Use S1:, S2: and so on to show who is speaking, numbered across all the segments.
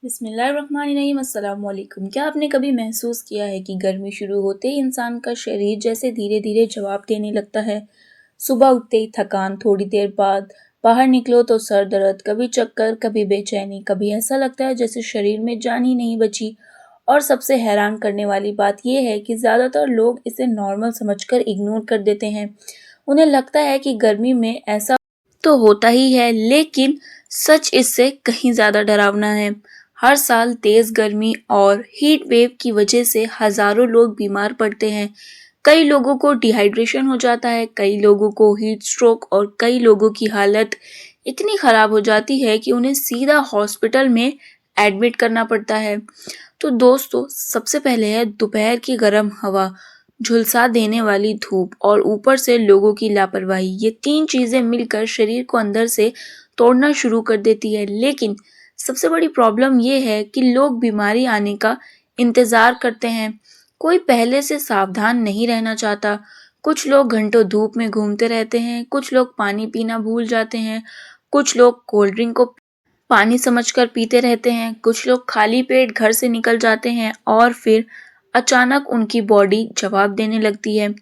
S1: बिस्मिल्लाहिर्रहमानिर्रहीम अस्सलाम वालेकुम। क्या आपने कभी महसूस किया है कि गर्मी शुरू होते ही इंसान का शरीर जैसे धीरे धीरे जवाब देने लगता है। सुबह उठते ही थकान, थोड़ी देर बाद बाहर निकलो तो सर दर्द, कभी चक्कर, कभी बेचैनी, कभी ऐसा लगता है जैसे शरीर में जान ही नहीं बची। और सबसे हैरान करने वाली बात यह है कि ज़्यादातर लोग इसे नॉर्मल समझकर इग्नोर कर देते हैं। उन्हें लगता है कि गर्मी में ऐसा तो होता ही है, लेकिन सच इससे कहीं ज़्यादा डरावना है। हर साल तेज़ गर्मी और हीट वेव की वजह से हज़ारों लोग बीमार पड़ते हैं। कई लोगों को डिहाइड्रेशन हो जाता है, कई लोगों को हीट स्ट्रोक और कई लोगों की हालत इतनी ख़राब हो जाती है कि उन्हें सीधा हॉस्पिटल में एडमिट करना पड़ता है। तो दोस्तों, सबसे पहले है दोपहर की गर्म हवा, झुलसा देने वाली धूप और ऊपर से लोगों की लापरवाही। ये तीन चीज़ें मिलकर शरीर को अंदर से तोड़ना शुरू कर देती है। लेकिन सबसे बड़ी प्रॉब्लम ये है कि लोग बीमारी आने का इंतज़ार करते हैं। कोई पहले से सावधान नहीं रहना चाहता। कुछ लोग घंटों धूप में घूमते रहते हैं, कुछ लोग पानी पीना भूल जाते हैं, कुछ लोग कोल्ड ड्रिंक को पानी समझकर पीते रहते हैं, कुछ लोग खाली पेट घर से निकल जाते हैं और फिर अचानक उनकी बॉडी जवाब देने लगती है।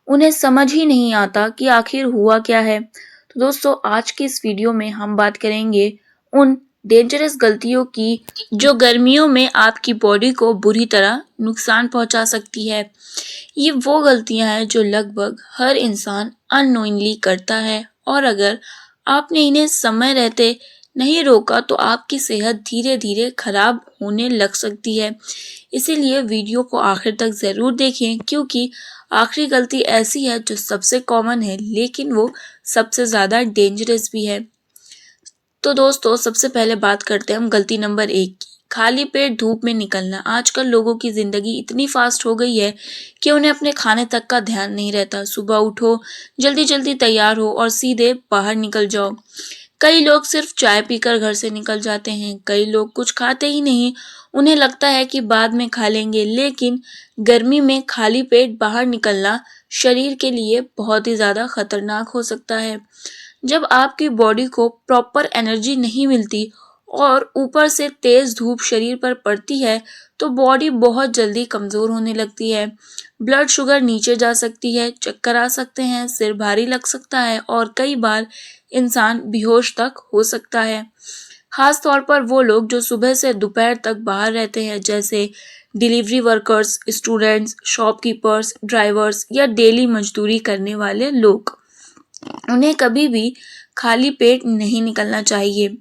S1: उन्हें समझ ही नहीं आता कि आखिर हुआ क्या है। तो दोस्तों, आज की इस वीडियो में हम बात करेंगे उन डेंजरस गलतियों की जो गर्मियों में आपकी बॉडी को बुरी तरह नुकसान पहुंचा सकती है। ये वो गलतियां हैं जो लगभग हर इंसान अननोइंगली करता है, और अगर आपने इन्हें समय रहते नहीं रोका तो आपकी सेहत धीरे धीरे खराब होने लग सकती है। इसीलिए वीडियो को आखिर तक ज़रूर देखें, क्योंकि आखिरी गलती ऐसी है जो सबसे कॉमन है लेकिन वो सबसे ज़्यादा डेंजरस भी है। तो दोस्तों, सबसे पहले बात करते हैं हम गलती नंबर 1 की, खाली पेट धूप में निकलना। आजकल लोगों की ज़िंदगी इतनी फास्ट हो गई है कि उन्हें अपने खाने तक का ध्यान नहीं रहता। सुबह उठो, जल्दी जल्दी तैयार हो और सीधे बाहर निकल जाओ। कई लोग सिर्फ चाय पीकर घर से निकल जाते हैं, कई लोग कुछ खाते ही नहीं। उन्हें लगता है कि बाद में खा लेंगे, लेकिन गर्मी में खाली पेट बाहर निकलना शरीर के लिए बहुत ही ज़्यादा खतरनाक हो सकता है। जब आपकी बॉडी को प्रॉपर एनर्जी नहीं मिलती और ऊपर से तेज़ धूप शरीर पर पड़ती है, तो बॉडी बहुत जल्दी कमज़ोर होने लगती है। ब्लड शुगर नीचे जा सकती है, चक्कर आ सकते हैं, सिर भारी लग सकता है और कई बार इंसान बेहोश तक हो सकता है। खास तौर पर वो लोग जो सुबह से दोपहर तक बाहर रहते हैं, जैसे delivery workers, students, shopkeepers, drivers या डेली मजदूरी करने वाले लोग। उन्हें कभी भी खाली पेट नहीं निकलना चाहिए।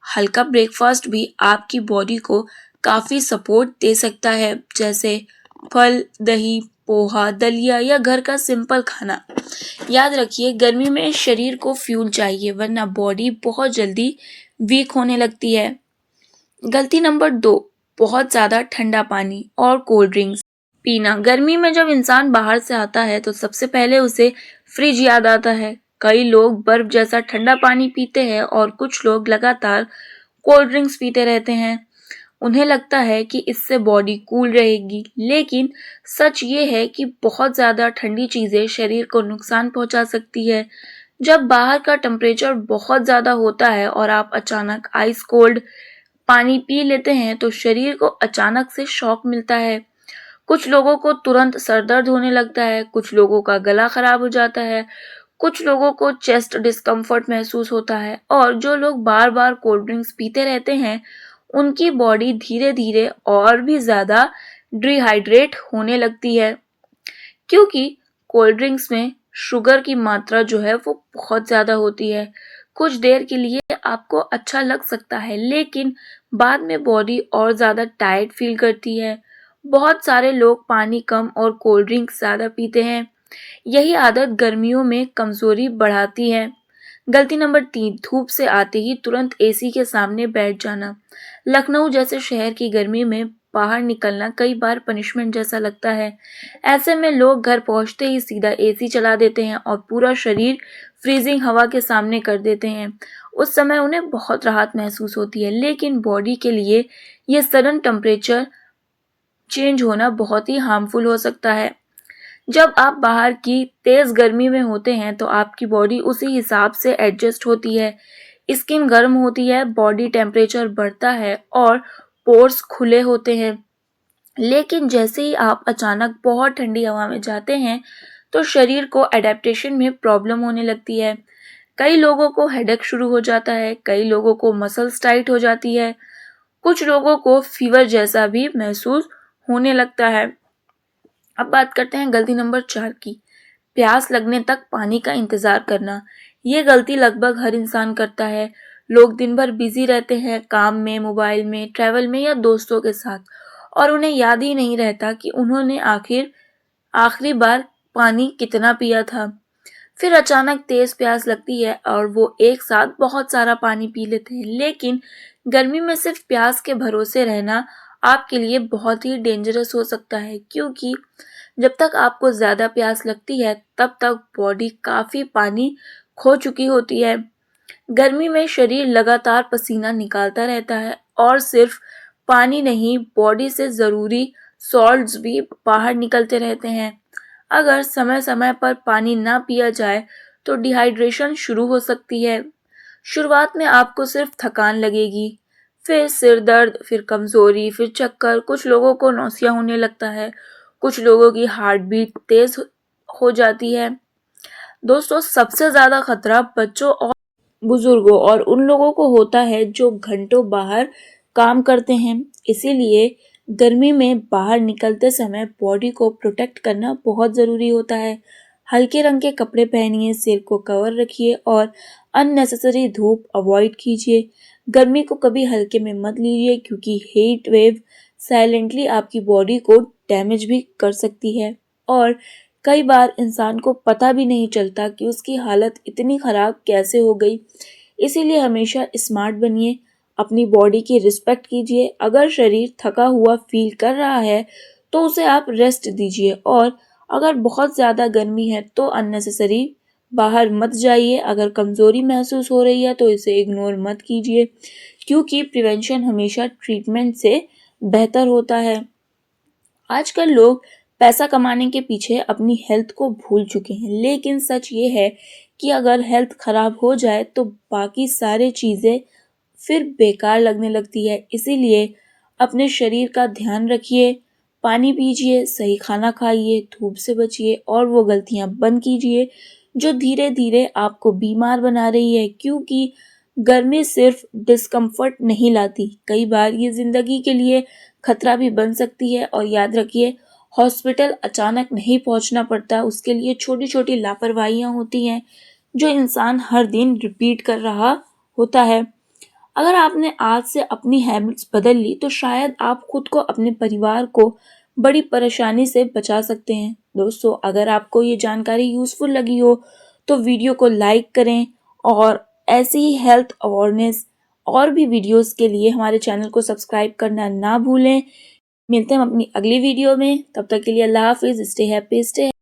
S1: हल्का ब्रेकफास्ट भी आपकी बॉडी को काफ़ी सपोर्ट दे सकता है, जैसे फल, दही, पोहा, दलिया या घर का सिंपल खाना। याद रखिए, गर्मी में शरीर को फ्यूल चाहिए, वरना बॉडी बहुत जल्दी वीक होने लगती है। गलती नंबर 2, बहुत ज़्यादा ठंडा पानी और कोल्ड ड्रिंक्स पीना। गर्मी में जब इंसान बाहर से आता है तो सबसे पहले उसे फ्रिज याद आता है। कई लोग बर्फ जैसा ठंडा पानी पीते हैं और कुछ लोग लगातार कोल्ड ड्रिंक्स पीते रहते हैं। उन्हें लगता है कि इससे बॉडी कूल रहेगी, लेकिन सच ये है कि बहुत ज़्यादा ठंडी चीज़ें शरीर को नुकसान पहुंचा सकती है। जब बाहर का टेम्परेचर बहुत ज़्यादा होता है और आप अचानक आइस कोल्ड पानी पी लेते हैं तो शरीर को अचानक से शॉक मिलता है। कुछ लोगों को तुरंत सर दर्द होने लगता है, कुछ लोगों का गला खराब हो जाता है, कुछ लोगों को चेस्ट डिस्कम्फर्ट महसूस होता है, और जो लोग बार बार कोल्ड ड्रिंक्स पीते रहते हैं उनकी बॉडी धीरे धीरे और भी ज़्यादा डिहाइड्रेट होने लगती है, क्योंकि कोल्ड ड्रिंक्स में शुगर की मात्रा जो है वो बहुत ज़्यादा होती है। कुछ देर के लिए आपको अच्छा लग सकता है, लेकिन बाद में बॉडी और ज़्यादा टायर्ड फील करती है। बहुत सारे लोग पानी कम और कोल्ड ड्रिंक्स ज़्यादा पीते हैं। यही आदत गर्मियों में कमज़ोरी बढ़ाती है। गलती नंबर 3, धूप से आते ही तुरंत एसी के सामने बैठ जाना। लखनऊ जैसे शहर की गर्मी में बाहर निकलना कई बार पनिशमेंट जैसा लगता है। ऐसे में लोग घर पहुंचते ही सीधा एसी चला देते हैं और पूरा शरीर फ्रीजिंग हवा के सामने कर देते हैं। उस समय उन्हें बहुत राहत महसूस होती है, लेकिन बॉडी के लिए ये सडन टेम्परेचर चेंज होना बहुत ही हार्मफुल हो सकता है। जब आप बाहर की तेज़ गर्मी में होते हैं तो आपकी बॉडी उसी हिसाब से एडजस्ट होती है। स्किन गर्म होती है, बॉडी टेम्परेचर बढ़ता है और पोर्स खुले होते हैं। लेकिन जैसे ही आप अचानक बहुत ठंडी हवा में जाते हैं तो शरीर को एडेप्टेशन में प्रॉब्लम होने लगती है। कई लोगों को हेडेक शुरू हो जाता है, कई लोगों को मसल्स टाइट हो जाती है, कुछ लोगों को फीवर जैसा भी महसूस होने लगता है। अब बात करते हैं गलती नंबर 4 की, प्यास लगने तक पानी का इंतजार करना। ये गलती लगभग हर इंसान करता है। लोग दिन भर बिजी रहते हैं, काम में, मोबाइल में, ट्रैवल में या दोस्तों के साथ, और उन्हें याद ही नहीं रहता कि उन्होंने आखिरी बार पानी कितना पिया था। फिर अचानक तेज प्यास लगती है और वो एक साथ बहुत सारा पानी पी लेते हैं। लेकिन गर्मी में सिर्फ प्यास के भरोसे रहना आपके लिए बहुत ही डेंजरस हो सकता है, क्योंकि जब तक आपको ज़्यादा प्यास लगती है तब तक बॉडी काफ़ी पानी खो चुकी होती है। गर्मी में शरीर लगातार पसीना निकालता रहता है और सिर्फ पानी नहीं, बॉडी से ज़रूरी सॉल्ट्स भी बाहर निकलते रहते हैं। अगर समय समय पर पानी ना पिया जाए तो डिहाइड्रेशन शुरू हो सकती है। शुरुआत में आपको सिर्फ थकान लगेगी, फिर सिर दर्द, फिर कमज़ोरी, फिर चक्कर, कुछ लोगों को नौसिया होने लगता है, कुछ लोगों की हार्ट बीट तेज हो जाती है। दोस्तों, सबसे ज़्यादा खतरा बच्चों और बुजुर्गों और उन लोगों को होता है जो घंटों बाहर काम करते हैं। इसीलिए गर्मी में बाहर निकलते समय बॉडी को प्रोटेक्ट करना बहुत ज़रूरी होता है। हल्के रंग के कपड़े पहनिए, सिर को कवर रखिए और अननेसेसरी धूप अवॉइड कीजिए। गर्मी को कभी हल्के में मत लीजिए, क्योंकि हीट वेव साइलेंटली आपकी बॉडी को डैमेज भी कर सकती है और कई बार इंसान को पता भी नहीं चलता कि उसकी हालत इतनी ख़राब कैसे हो गई। इसीलिए हमेशा स्मार्ट बनिए, अपनी बॉडी की रिस्पेक्ट कीजिए। अगर शरीर थका हुआ फील कर रहा है तो उसे आप रेस्ट दीजिए, और अगर बहुत ज़्यादा गर्मी है तो अननेसेसरी बाहर मत जाइए। अगर कमज़ोरी महसूस हो रही है तो इसे इग्नोर मत कीजिए, क्योंकि प्रिवेंशन हमेशा ट्रीटमेंट से बेहतर होता है। आजकल लोग पैसा कमाने के पीछे अपनी हेल्थ को भूल चुके हैं, लेकिन सच ये है कि अगर हेल्थ खराब हो जाए तो बाकी सारी चीज़ें फिर बेकार लगने लगती है। इसीलिए अपने शरीर का ध्यान रखिए, पानी पीजिए, सही खाना खाइए, धूप से बचिए और वो गलतियां बंद कीजिए जो धीरे धीरे आपको बीमार बना रही है, क्योंकि गर्मी सिर्फ डिस्कम्फर्ट नहीं लाती, कई बार ये ज़िंदगी के लिए खतरा भी बन सकती है। और याद रखिए, हॉस्पिटल अचानक नहीं पहुंचना पड़ता, उसके लिए छोटी छोटी लापरवाहियां होती हैं जो इंसान हर दिन रिपीट कर रहा होता है। अगर आपने आज से अपनी हैबिट्स बदल ली तो शायद आप खुद को, अपने परिवार को बड़ी परेशानी से बचा सकते हैं। दोस्तों, अगर आपको ये जानकारी यूज़फुल लगी हो तो वीडियो को लाइक करें और ऐसी ही हेल्थ अवेयरनेस और भी वीडियोस के लिए हमारे चैनल को सब्सक्राइब करना ना भूलें। मिलते हैं हम अपनी अगली वीडियो में, तब तक के लिए अल्लाह हाफिज़। Stay happy, stay